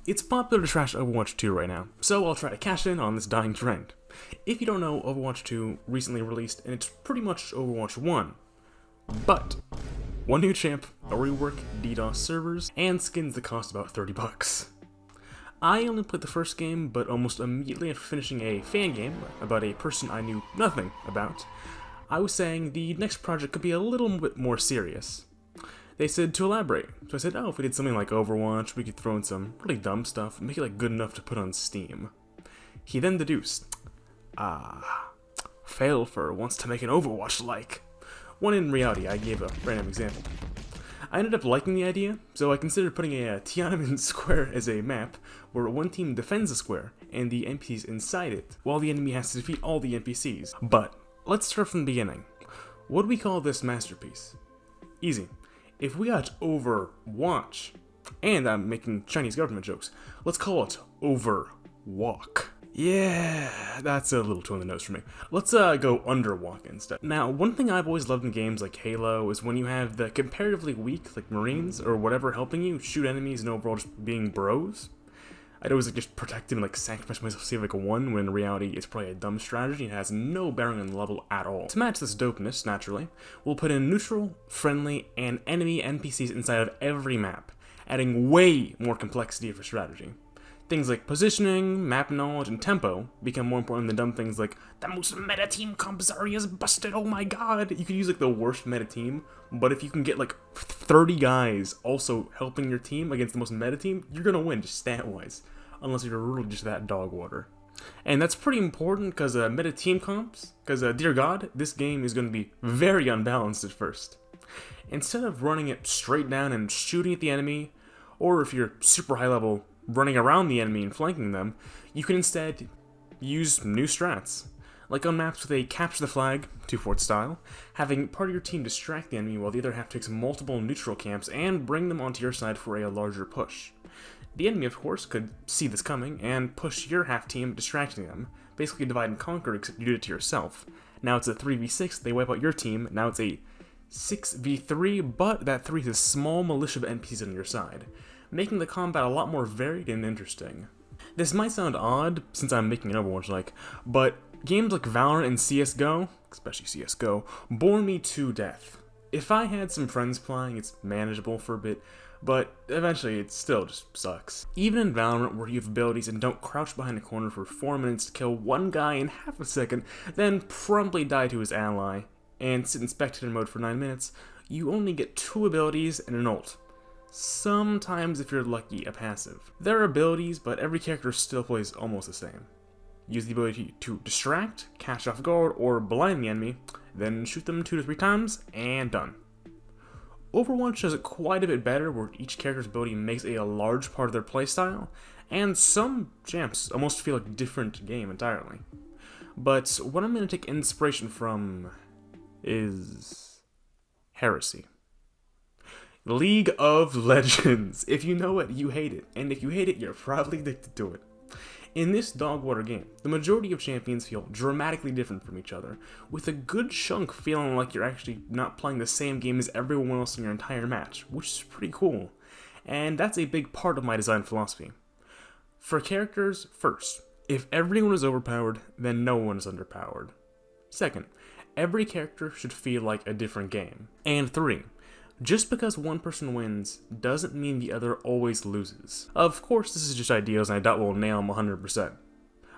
It's popular to trash Overwatch 2 right now, so I'll try to cash in on this dying trend. If you don't know, Overwatch 2 recently released, and it's pretty much Overwatch 1. But one new champ, a rework, DDoS servers, and skins that cost about 30 bucks. I only played the first game, but almost immediately after finishing a fan game about a person I knew nothing about, I was saying the next project could be a little bit more serious. They said to elaborate, so I said, oh, if we did something like Overwatch, we could throw in some really dumb stuff and make it like good enough to put on Steam. He then deduced, Failfer wants to make an Overwatch-like. When in reality, I gave a random example. I ended up liking the idea, so I considered putting a Tiananmen Square as a map, where one team defends the square, and the NPCs inside it, while the enemy has to defeat all the NPCs. But, let's start from the beginning. What do we call this masterpiece? Easy. If we got Overwatch, and I'm making Chinese government jokes, let's call it Overwok. Yeah, that's a little too on the nose for me. Let's go UnderWok instead. Now, one thing I've always loved in games like Halo is when you have the comparatively weak, like Marines or whatever, helping you shoot enemies and overall just being bros. I'd always just protect them and sacrifice myself to save a 1, when in reality it's probably a dumb strategy and has no bearing on the level at all. To match this dopeness, naturally, we'll put in neutral, friendly, and enemy NPCs inside of every map, adding way more complexity for strategy. Things like positioning, map knowledge, and tempo become more important than dumb things like, the most meta team comp Zarya is busted, oh my god! You could use the worst meta team, but if you can get 30 guys also helping your team against the most meta team, you're gonna win just stat-wise. Unless you're really just that dog water. And that's pretty important because meta team comps, because dear god, this game is going to be very unbalanced at first. Instead of running it straight down and shooting at the enemy, or if you're super high level, running around the enemy and flanking them, you can instead use new strats. Like on maps with a capture the flag, 2-fort style, having part of your team distract the enemy while the other half takes multiple neutral camps and bring them onto your side for a larger push. The enemy, of course, could see this coming and push your half team, distracting them. Basically divide and conquer, except you did it to yourself. Now it's a 3v6, they wipe out your team. Now it's a 6v3, but that 3 is a small militia of NPCs on your side, making the combat a lot more varied and interesting. This might sound odd, since I'm making an Overwatch-like, but games like Valorant and CSGO, especially CSGO, bore me to death. If I had some friends playing, it's manageable for a bit, but eventually it still just sucks. Even in Valorant, where you have abilities and don't crouch behind a corner for 4 minutes to kill one guy in half a second, then promptly die to his ally, and sit in spectator mode for 9 minutes, you only get 2 abilities and an ult. Sometimes, if you're lucky, a passive. There are abilities, but every character still plays almost the same. Use the ability to distract, catch off guard, or blind the enemy, then shoot them 2 to 3 times, and done. Overwatch does it quite a bit better, where each character's ability makes a large part of their playstyle, and some champs almost feel like a different game entirely. But what I'm going to take inspiration from is Hersey. League of Legends. If you know it, you hate it, and if you hate it, you're probably addicted to it. In this dog water game, the majority of champions feel dramatically different from each other, with a good chunk feeling like you're actually not playing the same game as everyone else in your entire match, which is pretty cool. And that's a big part of my design philosophy. For characters, first, if everyone is overpowered, then no one is underpowered. Second, every character should feel like a different game. And 3, just because one person wins doesn't mean the other always loses. Of course, this is just ideas, and I doubt we'll nail them 100%.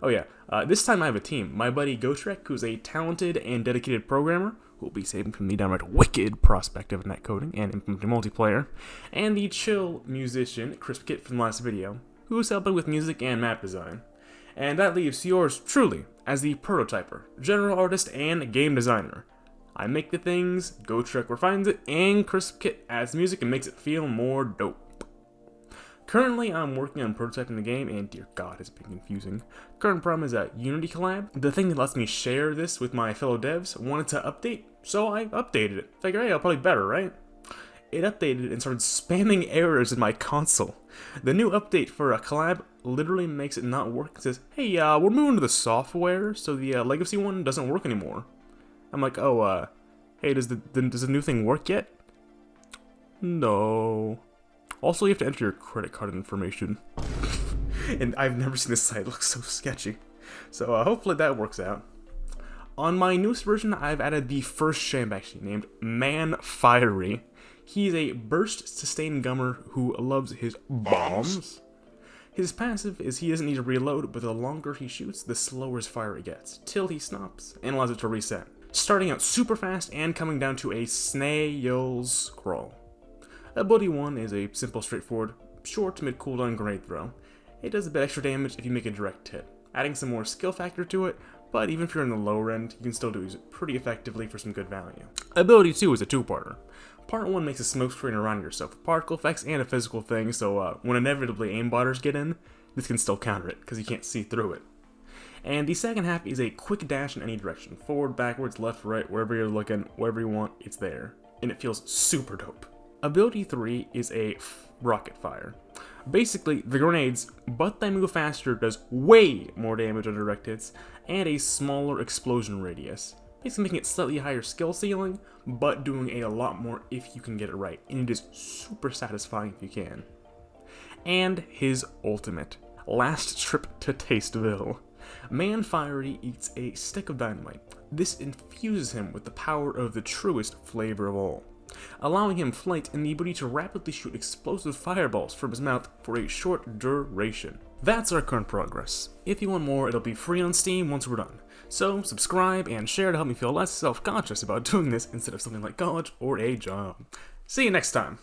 Oh yeah, this time I have a team. My buddy Gotrek, who's a talented and dedicated programmer, who will be saving from the downright wicked prospect of netcoding and implementing multiplayer, and the chill musician, CrispKit from the last video, who's helping with music and map design. And that leaves yours truly as the prototyper, general artist, and game designer. I make the things, Gotrek refines it, and CrispKit adds music and makes it feel more dope. Currently, I'm working on prototyping the game, and dear god, it's been confusing. Current problem is a Unity collab. The thing that lets me share this with my fellow devs wanted to update, so I updated it. Figure, hey, I'll probably better, right? It updated and started spamming errors in my console. The new update for a collab literally makes it not work. It says, hey, we're moving to the software, so the legacy one doesn't work anymore. I'm like, oh, hey, does the new thing work yet? No. Also, you have to enter your credit card information. And I've never seen this site, it looks so sketchy. So hopefully that works out. On my newest version, I've added the first champ actually, named Man Fiery. He's a burst sustain gummer who loves his bombs. His passive is he doesn't need to reload, but the longer he shoots, the slower his fire it gets, till he stops and allows it to reset. Starting out super fast and coming down to a snail's crawl. Ability 1 is a simple, straightforward, short to mid cooldown grenade throw. It does a bit extra damage if you make a direct hit, adding some more skill factor to it, but even if you're in the lower end, you can still use it pretty effectively for some good value. Ability 2 is a two-parter. Part 1 makes a smoke screen around yourself with particle effects and a physical thing, so when inevitably aimbotters get in, this can still counter it, because you can't see through it. And the second half is a quick dash in any direction. Forward, backwards, left, right, wherever you're looking, wherever you want, it's there. And it feels super dope. Ability 3 is a rocket fire. Basically, the grenades, but they move faster, does way more damage on direct hits, and a smaller explosion radius. Basically making it slightly higher skill ceiling, but doing a lot more if you can get it right, and it is super satisfying if you can. And his ultimate, Last Trip to Tasteville. Man Fiery eats a stick of dynamite. This infuses him with the power of the truest flavor of all, allowing him flight and the ability to rapidly shoot explosive fireballs from his mouth for a short duration. That's our current progress. If you want more, it'll be free on Steam once we're done. So subscribe and share to help me feel less self-conscious about doing this instead of something like college or a job. See you next time!